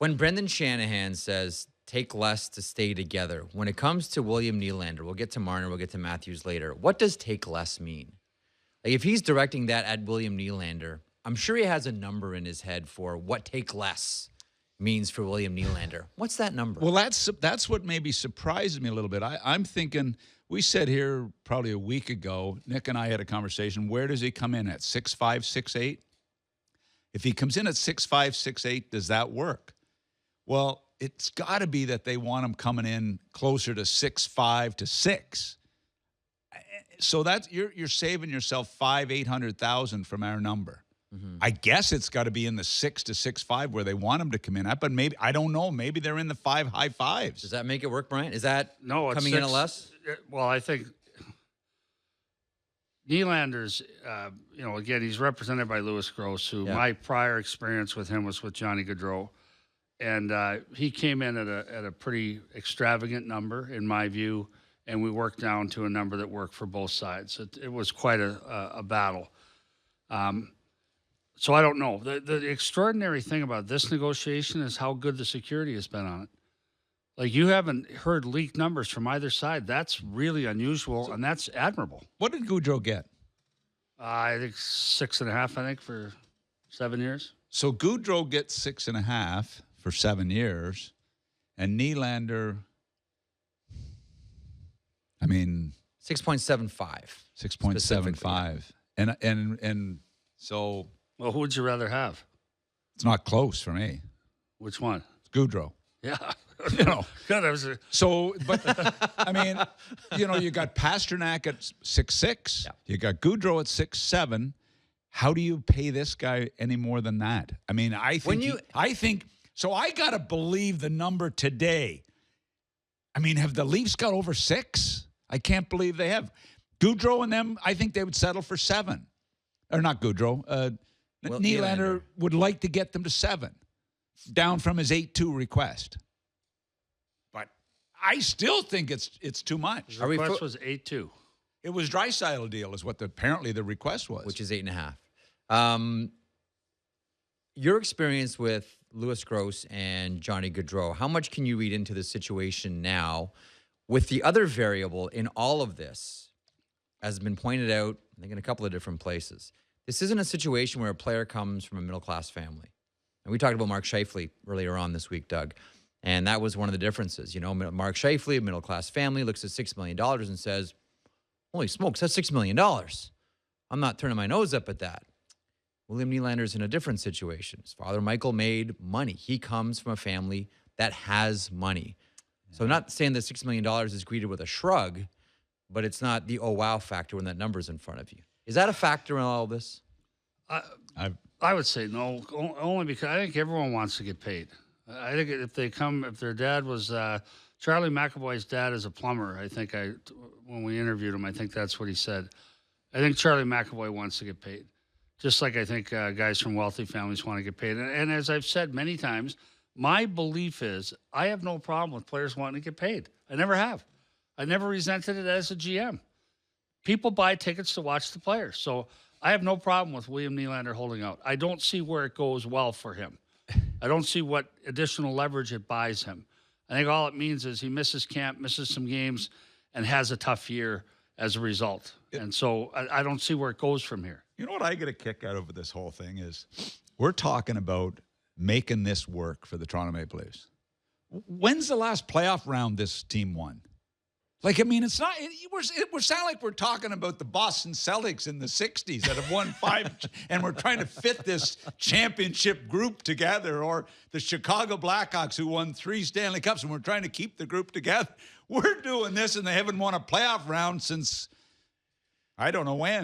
When Brendan Shanahan says, take less to stay together, when it comes to William Nylander, we'll get to Marner, we'll get to Matthews later. What does take less mean? Like, if he's directing that at William Nylander, I'm sure he has a number in his head for what take less means for William Nylander. What's that number? Well, that's what maybe surprised me a little bit. I'm thinking, we said here probably a week ago, Nick and I had a conversation, where does he come in at, 6'5", 6'8"? If he comes in at 6'5", 6'8", does that work? Well, it's got to be that they want him coming in closer to 6'5" to 6. So that's you're saving yourself $800,000 from our number. Mm-hmm. I guess it's got to be in the 6 to 6'5" where they want him to come in at, but maybe I don't know. Maybe they're in the high fives. Does that make it work, Brian? Is that coming in at less? Well, I think Nylander's, again, he's represented by Louis Gross, who my prior experience with him was with Johnny Gaudreau. And he came in at a pretty extravagant number, in my view, and we worked down to a number that worked for both sides. It was quite a battle. So I don't know. The extraordinary thing about this negotiation is how good the security has been on it. Like, you haven't heard leaked numbers from either side. That's really unusual, and that's admirable. What did Gaudreau get? I think 6.5, for 7 years. So Gaudreau gets 6.5 for 7 years, and Nylander, 6.75. 6.75. And so. Well, who would you rather have? It's not close for me. Which one? It's Gaudreau. Yeah. God, you got Pasternak at 6'6". Yeah. You got Gaudreau at 6'7". How do you pay this guy any more than that? I think so. I got to believe the number today. Have the Leafs got over 6? I can't believe they have. Gaudreau and them, I think they would settle for 7. Or not Gaudreau. Nylander would like to get them to 7, down from his 8-2 request. But I still think it's too much. The request was 8-2. It was Draisaitl deal is what apparently the request was. Which is 8.5. Your experience with Louis Gross and Johnny Gaudreau, how much can you read into the situation now with the other variable in all of this, as has been pointed out, I think in a couple of different places? This isn't a situation where a player comes from a middle-class family. And we talked about Mark Scheifele earlier on this week, Doug, and that was one of the differences. Mark Scheifele, a middle-class family, looks at $6 million and says, holy smokes, that's $6 million. I'm not turning my nose up at that. William Nylander's in a different situation. His father, Michael, made money. He comes from a family that has money. So I'm not saying that $6 million is greeted with a shrug, but it's not the oh, wow factor when that number's in front of you. Is that a factor in all of this? I would say no, only because I think everyone wants to get paid. I think if their dad was Charlie McAvoy's dad is a plumber. I think when we interviewed him, I think that's what he said. I think Charlie McAvoy wants to get paid, just like I think guys from wealthy families want to get paid. And as I've said many times, my belief is I have no problem with players wanting to get paid. I never have. I never resented it as a GM. People buy tickets to watch the players. So I have no problem with William Nylander holding out. I don't see where it goes well for him. I don't see what additional leverage it buys him. I think all it means is he misses camp, misses some games, and has a tough year as a result. And so I don't see where it goes from here. You know what I get a kick out of this whole thing is we're talking about making this work for the Toronto Maple Leafs. When's the last playoff round this team won? It's not. We're sounding like we're talking about the Boston Celtics in the '60s that have won 5, and we're trying to fit this championship group together, or the Chicago Blackhawks who won 3 Stanley Cups, and we're trying to keep the group together. We're doing this, and they haven't won a playoff round since I don't know when.